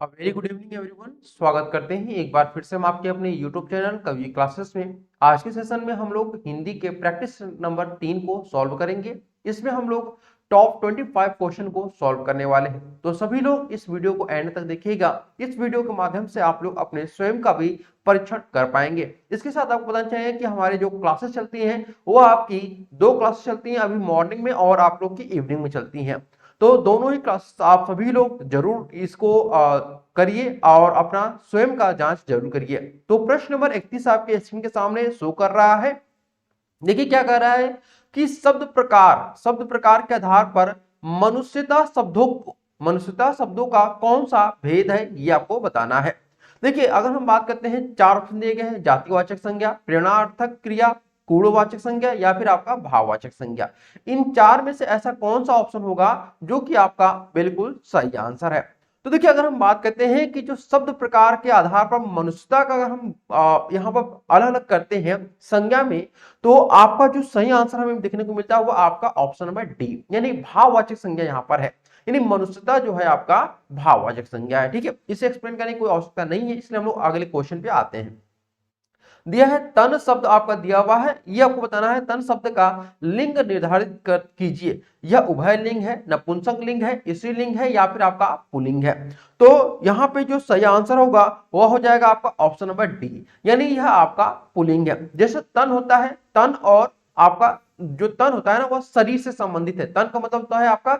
Very good evening everyone. स्वागत करते हैं एक बार फिर से हम आपके अपने यूट्यूब चैनल कवि क्लासेस में। आज के सेशन में हम लोग हिंदी के प्रैक्टिस नंबर 3 को सॉल्व करेंगे। इसमें हम लोग टॉप 25 क्वेश्चन को सॉल्व करने वाले हैं, तो सभी लोग इस वीडियो को एंड तक देखिएगा। इस वीडियो के माध्यम से आप लोग अपने स्वयं का भी परीक्षण कर पाएंगे। इसके साथ आपको बताना चाहिए कि हमारी जो क्लासेस चलती हैं वो आपकी 2 क्लासेस चलती हैं, अभी मॉर्निंग में और आप लोग की इवनिंग में चलती हैं। तो दोनों ही क्लास आप सभी लोग जरूर इसको करिए और अपना स्वयं का जांच जरूर करिए। तो प्रश्न नंबर 31 आपके स्क्रीन के सामने शो कर रहा है। देखिए क्या कह रहा है कि शब्द प्रकार के आधार पर मनुष्यता शब्दों का कौन सा भेद है, ये आपको बताना है। देखिए अगर हम बात करते हैं, 4 ऑप्शन दिए गए हैं: जातिवाचक संज्ञा, प्रेरणार्थक क्रिया, गुणवाचक संज्ञा या फिर आपका भाववाचक संज्ञा। इन 4 में से ऐसा कौन सा ऑप्शन होगा जो कि आपका बिल्कुल सही आंसर है। तो देखिए अगर हम बात करते हैं कि जो शब्द प्रकार के आधार पर मनुष्यता का अगर हम यहाँ पर अलग अलग करते हैं संज्ञा में, तो आपका जो सही आंसर हमें देखने को मिलता है वो आपका ऑप्शन नंबर डी, यानी भाववाचक संज्ञा यहाँ पर है। यानी मनुष्यता जो है आपका भाववाचक संज्ञा है। ठीक है, इसे एक्सप्लेन करने की कोई आवश्यकता नहीं है, इसलिए हम लोग अगले क्वेश्चन पे आते हैं। दिया है तन शब्द आपका दिया हुआ है, ये आपको बताना है तन शब्द का लिंग निर्धारित कीजिए। यह उभय लिंग है, नपुंसक लिंग है, स्त्रीलिंग है या फिर आपका पुल्लिंग है। तो यहाँ पे जो सही आंसर होगा वह हो जाएगा आपका ऑप्शन नंबर डी, यानी यह आपका पुल्लिंग है। जैसे तन होता है, तन और आपका जो तन होता है ना वह शरीर से संबंधित है। तन का मतलब होता है आपका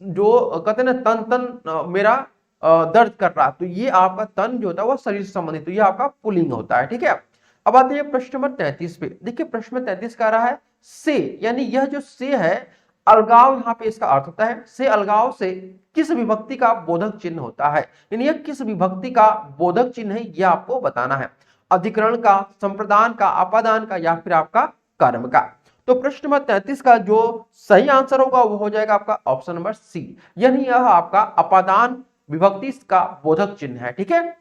जो कहते हैं ना तन तन मेरा दर्द कर रहा, तो ये आपका तन जो होता है वह शरीर से संबंधित, तो ये आपका पुल्लिंग होता है। ठीक है, अब आते हैं प्रश्न नंबर 33 पे। देखिए प्रश्न 33 कह रहा है से, यानी यह जो से है अलगाव, यहाँ पे इसका अर्थ होता है से अलगाव से किस विभक्ति का बोधक चिन्ह होता है, यानी यह किस विभक्ति का बोधक चिन्ह है, यह आपको बताना है। अधिकरण का, संप्रदान का, अपादान का या फिर आपका कर्म का। तो प्रश्न नंबर 33 का जो सही आंसर होगा वो हो जाएगा आपका ऑप्शन नंबर सी, यानी यह आपका अपादान विभक्ति का बोधक चिन्ह है। ठीक है,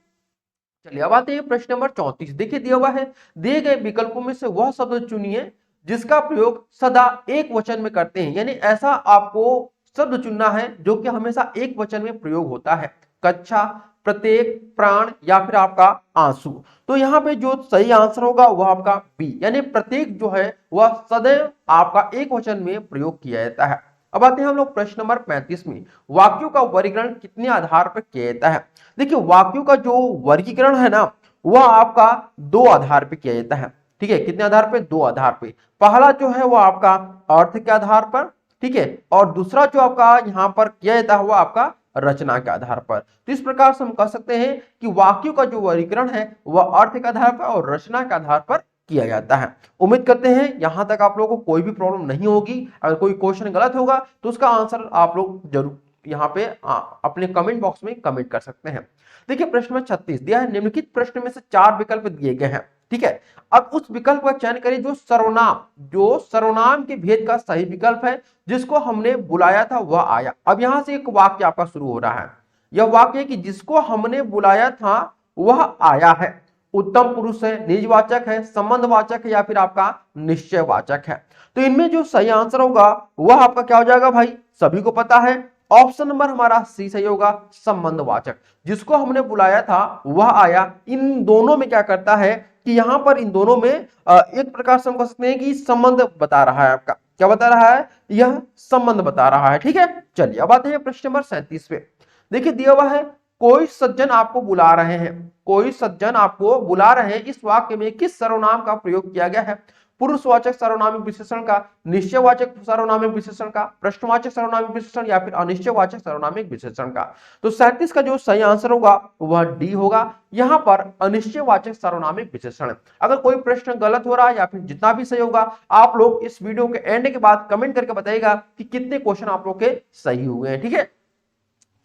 चलिए अब आते हैं प्रश्न नंबर 34। देखिए दिया हुआ है, दिए गए विकल्पों में से वह शब्द चुनिए जिसका प्रयोग सदा एक वचन में करते हैं, यानी ऐसा आपको शब्द चुनना है जो कि हमेशा एक वचन में प्रयोग होता है। कक्षा, प्रत्येक, प्राण या फिर आपका आंसू। तो यहाँ पे जो सही आंसर होगा वह आपका बी, यानी प्रत्येक जो है वह सदैव आपका एक वचन में प्रयोग किया जाता है। अब आते हैं हम लोग प्रश्न नंबर 35 में। वाक्यों का वर्गीकरण कितने आधार पर किया जाता है? देखिए वाक्यों का जो वर्गीकरण है ना वह आपका 2 आधार पे किया जाता है। ठीक है, कितने आधार पे? 2 आधार पे। पहला जो है वो आपका अर्थ के आधार पर, ठीक है, और दूसरा जो आपका यहाँ पर किया जाता है वो आपका रचना के आधार पर। तो इस प्रकार से हम कह सकते हैं कि वाक्यों का जो वर्गीकरण है वह अर्थ के आधार पर और रचना के आधार पर किया जाता है। उम्मीद करते हैं यहां तक आप लोगों को कोई भी प्रॉब्लम नहीं होगी। अगर कोई क्वेश्चन गलत होगा तो उसका आंसर आप लोग जरूर यहाँ पे अपने कमेंट बॉक्स में कमेंट कर सकते हैं। देखिए प्रश्न में 36 दिया है, निम्नलिखित प्रश्न में से 4 विकल्प दिए गए हैं। ठीक है, अब उस विकल्प का चयन करें जो सर्वनाम के भेद का सही विकल्प है, जिसको हमने बुलाया था वह आया। अब यहां से एक वाक्य आपका शुरू हो रहा है। यह वाक्य है कि जिसको हमने बुलाया था वह आया है। उत्तम पुरुष है, निजवाचक है, संबंधवाचक है या फिर आपका निश्चयवाचक है। तो इनमें जो सही आंसर होगा वह आपका क्या हो जाएगा भाई? सभी को पता है, ऑप्शन नंबर हमारा सी सही होगा, संबंधवाचक। जिसको हमने बुलाया था वह आया। इन दोनों में क्या करता है कि यहां पर इन दोनों में एक प्रकार से हम कह सकते हैं कि संबंध बता रहा है। आपका क्या बता रहा है? यह संबंध बता रहा है। ठीक है, चलिए अब आते हैं प्रश्न नंबर 37 पे। देखिए दिया हुआ है, कोई सज्जन आपको बुला रहे हैं, कोई सज्जन आपको बुला रहे हैं, इस वाक्य में किस सर्वनाम का प्रयोग किया गया है? पुरुषवाचक सर्वनामिक विशेषण का, निश्चयवाचक सर्वनामिक विशेषण का, प्रश्नवाचक सर्वनामिक विशेषण या फिर अनिश्चयवाचक सर्वनामिक विशेषण का। तो 37 का जो सही आंसर होगा वह डी होगा, यहां पर अनिश्चयवाचक सर्वनामिक विशेषण। अगर कोई प्रश्न गलत हो रहा है या फिर जितना भी सही होगा, आप लोग इस वीडियो के एंड के बाद कमेंट करके बताइएगा कि कितने क्वेश्चन आप लोग के सही हुए हैं। ठीक है,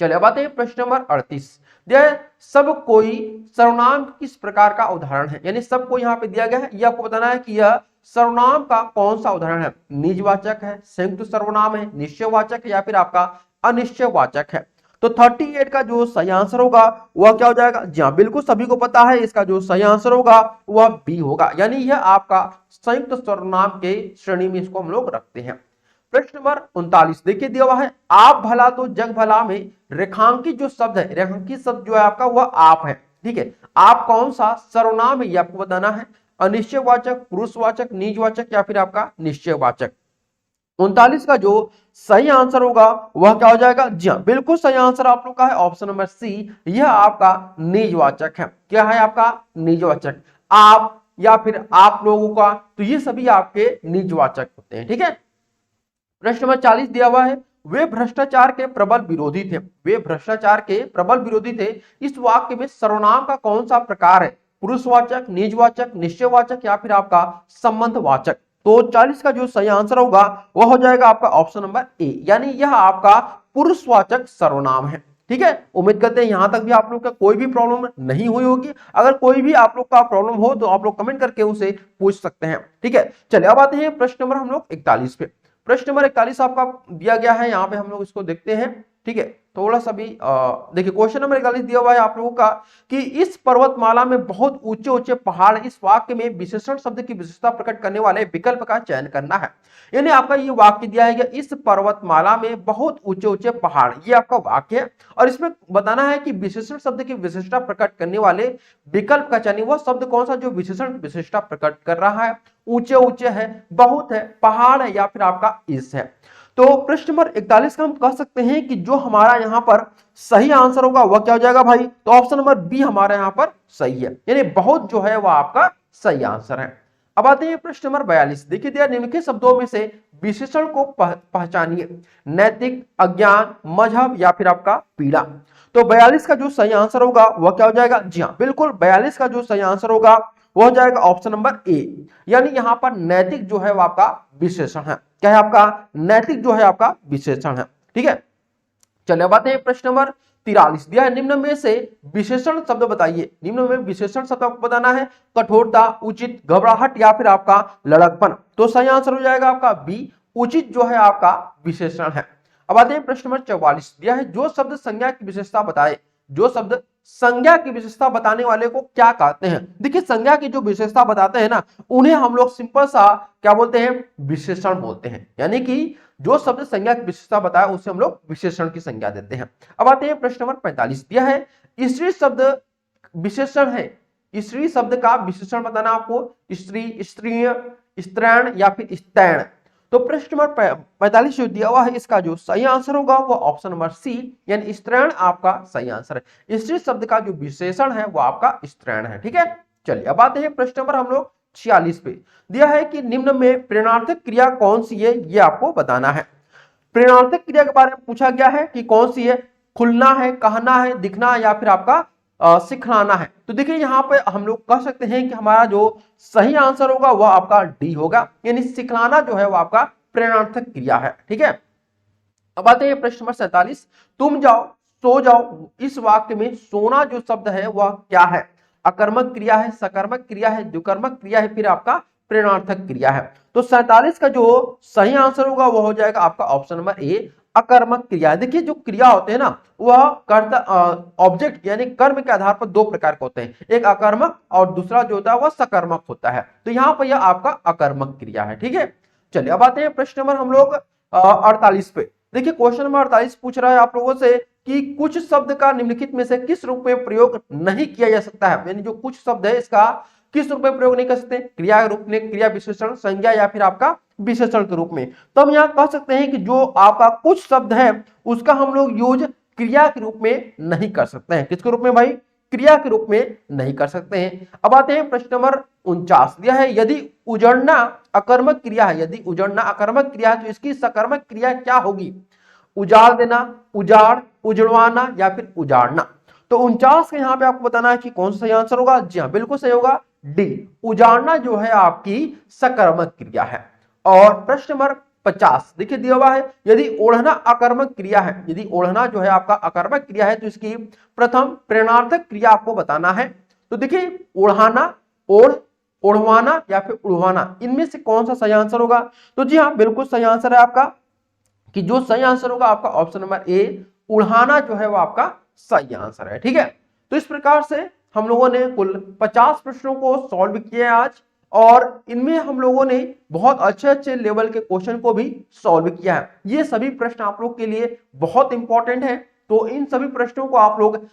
चलिए अब आते हैं प्रश्न नंबर 38। सब कोई सर्वनाम किस प्रकार का उदाहरण है? यानी सबको यहाँ पे दिया गया है, यह आपको बताना है कि यह सर्वनाम का कौन सा उदाहरण है। निजवाचक है, संयुक्त सर्वनाम है, निश्चयवाचक है या फिर आपका अनिश्चयवाचक है। तो 38 का जो सही आंसर होगा वह क्या हो जाएगा? जी हाँ, बिल्कुल सभी को पता है, इसका जो सही आंसर होगा वह बी होगा, यानी यह आपका संयुक्त सर्वनाम के श्रेणी में इसको हम लोग रखते हैं। प्रश्न नंबर 39 देखिए दिया हुआ है, आप भला तो जग भला में रेखांकित जो शब्द है, रेखांकित शब्द जो है आपका वह आप है। ठीक है, आप कौन सा सर्वनाम है ये आपको बताना है, अनिश्चयवाचक, पुरुषवाचक, निजवाचक या फिर आपका निश्चयवाचक। 39 का जो सही आंसर होगा वह क्या हो जाएगा, जी हाँ बिल्कुल सही आंसर आप लोग का है ऑप्शन नंबर सी, यह आपका निजवाचक है। क्या है आपका, निजवाचक। आप या फिर आप लोगों का, तो ये सभी आपके निजवाचक होते हैं। ठीक है, प्रश्न नंबर 40 दिया हुआ है, वे भ्रष्टाचार के प्रबल विरोधी थे, वे भ्रष्टाचार के प्रबल विरोधी थे, इस वाक्य में सर्वनाम का कौन सा प्रकार है, पुरुषवाचक, निजवाचक, निश्चयवाचक या फिर आपका संबंधवाचक। तो 40 का जो सही आंसर होगा वह हो जाएगा आपका ऑप्शन नंबर ए, यानी यह आपका पुरुषवाचक सर्वनाम है। ठीक है, उम्मीद करते हैं यहां तक भी आप लोग का कोई भी प्रॉब्लम नहीं हुई होगी। अगर कोई भी आप लोग का प्रॉब्लम हो तो आप लोग कमेंट करके उसे पूछ सकते हैं। ठीक है, चलिए अब आते हैं प्रश्न नंबर हम लोग 41 पे। प्रश्न नंबर 41 आपका दिया गया है, यहाँ पे हम लोग इसको देखते हैं। ठीक है, थोड़ा सा भी देखिए क्वेश्चन नंबर 41 दिया हुआ है आप लोगों का कि इस पर्वतमाला में बहुत ऊंचे ऊंचे पहाड़, इस वाक्य में विशेषण शब्द की विशेषता प्रकट करने वाले विकल्प का चयन करना है। यानी आपका ये वाक्य दिया है कि इस पर्वतमाला में बहुत ऊंचे ऊंचे पहाड़, ये आपका वाक्य है और इसमें बताना है कि विशेषण शब्द की विशेषता प्रकट करने वाले विकल्प का चयन, वह शब्द कौन सा जो विशेषण विशेषता प्रकट कर रहा है। ऊंचे ऊंचे है, बहुत है, पहाड़ है या फिर आपका इस है। तो प्रश्न नंबर 41 का हम कह सकते हैं कि जो हमारा यहां पर सही आंसर होगा वह क्या हो जाएगा भाई, तो ऑप्शन नंबर बी हमारा यहां पर सही है, यानी बहुत जो है वह आपका सही आंसर है। अब आते हैं प्रश्न नंबर 42, देखिए दिया निम्नलिखित शब्दों में से विशेषण को पहचानिए, नैतिक, अज्ञान, मजहब या फिर आपका पीड़ा। तो 42 का जो सही आंसर होगा वह क्या हो जाएगा, जी हाँ बिल्कुल 42 का जो सही आंसर होगा वो हो जाएगा ऑप्शन नंबर ए, यानी यहां पर नैतिक जो है वो आपका विशेषण है। क्या है आपका, नैतिक जो है आपका विशेषण है। ठीक है, चलिए अब आते हैं प्रश्न नंबर 43 दिया है, निम्न में से विशेषण शब्द बताइए। निम्न में विशेषण शब्द आपको बताना है, कठोरता, उचित, घबराहट या फिर आपका लड़कपन। तो सही आंसर हो जाएगा आपका बी, उचित जो है आपका विशेषण है। अब आते हैं प्रश्न नंबर 44 दिया है, जो शब्द संज्ञा की विशेषता बताए, जो शब्द संज्ञा की विशेषता बताने वाले को क्या कहते हैं। देखिए संज्ञा की जो विशेषता बताते हैं ना, उन्हें हम लोग सिंपल सा क्या बोलते हैं, विशेषण बोलते हैं। यानी कि जो शब्द संज्ञा की विशेषता बताया उसे हम लोग विशेषण की संज्ञा देते हैं। अब आते हैं प्रश्न नंबर 45 दिया है, स्त्री शब्द विशेषण है, स्त्री शब्द का विशेषण बताना आपको, स्त्री, स्त्रीय, स्त्रैण या फिर स्तैण। तो प्रश्न नंबर 45 जो दिया हुआ है इसका जो सही आंसर होगा वो ऑप्शन नंबर सी, यानी स्त्रैण आपका सही आंसर है। स्त्री शब्द का जो विशेषण है वो आपका स्त्रैण है। ठीक है, चलिए अब आते हैं प्रश्न नंबर हम लोग 46 पे। दिया है कि निम्न में प्रेरणार्थक क्रिया कौन सी है, ये आपको बताना है। प्रेरणार्थक क्रिया के बारे में पूछा गया है कि कौन सी है, खुलना है, कहना है, दिखना या फिर आपका सिखलाना है। तो देखिए यहाँ पे हम लोग कह सकते हैं कि हमारा जो सही आंसर होगा वह आपका डी होगा, यानी सिखलाना जो है वो आपका प्रेरणार्थक क्रिया है। ठीक है, अब आते हैं प्रश्न नंबर 47, तुम जाओ, सो जाओ, इस वाक्य में सोना जो शब्द है वह क्या है, अकर्मक क्रिया है, सकर्मक क्रिया है, द्विकर्मक क्रिया है, फिर आपका प्रेरणार्थक क्रिया है। तो 47 का जो सही आंसर होगा वह हो जाएगा आपका ऑप्शन नंबर ए, अकर्मक क्रिया। देखिए जो क्रिया होते हैं ना वह कर्ता ऑब्जेक्ट यानी कर्म के आधार पर दो प्रकार के होते हैं, एक अकर्मक और दूसरा जो होता है वह सकर्मक होता है। तो यहाँ पर यह आपका अकर्मक क्रिया है। ठीक है, चलिए अब आते हैं प्रश्न नंबर हम लोग 48 पे। देखिए क्वेश्चन नंबर 48 पूछ रहा है आप लोगों से कि कुछ शब्द का निम्नलिखित में से किस रूप में प्रयोग नहीं किया जा सकता है, यानी जो कुछ शब्द है इसका किस रूप में प्रयोग नहीं कर सकते, क्रिया रूप में, क्रिया विशेषण, संज्ञा या फिर आपका विशेषण के रूप में। तो हम यहाँ कह सकते हैं कि जो आपका कुछ शब्द है उसका हम लोग यूज क्रिया के रूप में नहीं कर सकते हैं। किसके रूप में भाई, क्रिया के रूप में नहीं कर सकते हैं। अब आते हैं प्रश्न नंबर 49 दिया है, यदि उजड़ना अकर्मक क्रिया है, यदि उजड़ना अकर्मक क्रिया है तो इसकी सकर्मक क्रिया क्या होगी, उजाड़ देना, उजाड़, उजड़वाना या फिर उजाड़ना। तो 49 का यहाँ पे आपको बताना है कि कौन सा सही आंसर होगा, जी हाँ बिल्कुल सही होगा डी, उजाड़ना जो है आपकी सकर्मक क्रिया है। और प्रश्न नंबर 50 देखिए दिया हुआ है, यदि ओढ़ना अकर्मक क्रिया है, यदि ओढ़ना जो है आपका अकर्मक क्रिया है तो इसकी प्रथम प्रेरणार्थक क्रिया आपको बताना है। तो देखिए ओढ़ाना, ओढ़, ओढ़वाना या फिर उड़वाना, इनमें से कौन सा सही आंसर होगा। तो जी हाँ बिल्कुल सही आंसर है आपका कि जो सही आंसर होगा आपका ऑप्शन नंबर ए, उड़ाना जो है वो आपका सही आंसर है। ठीक है, तो इस प्रकार से हम लोगों ने कुल 50 प्रश्नों को सॉल्व किया आज और इनमें हम लोगों ने बहुत अच्छे अच्छे लेवल के क्वेश्चन को भी सॉल्व किया है। ये सभी प्रश्न आप लोग के लिए बहुत इंपॉर्टेंट है, तो इन सभी प्रश्नों को आप लोग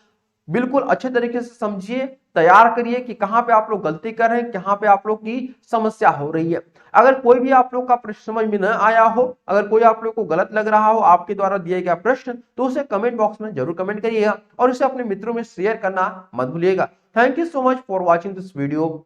बिल्कुल अच्छे तरीके से समझिए, तैयार करिए कि कहां पे आप लोग गलती कर रहे हैं, कहां पे आप लोग की समस्या हो रही है। अगर कोई भी आप लोग का प्रश्न समझ में न आया हो, अगर कोई आप लोग को गलत लग रहा हो आपके द्वारा दिए गया प्रश्न, तो उसे कमेंट बॉक्स में जरूर कमेंट करिएगा और इसे अपने मित्रों में शेयर करना मत भूलिएगा। Thank you so much for watching this video.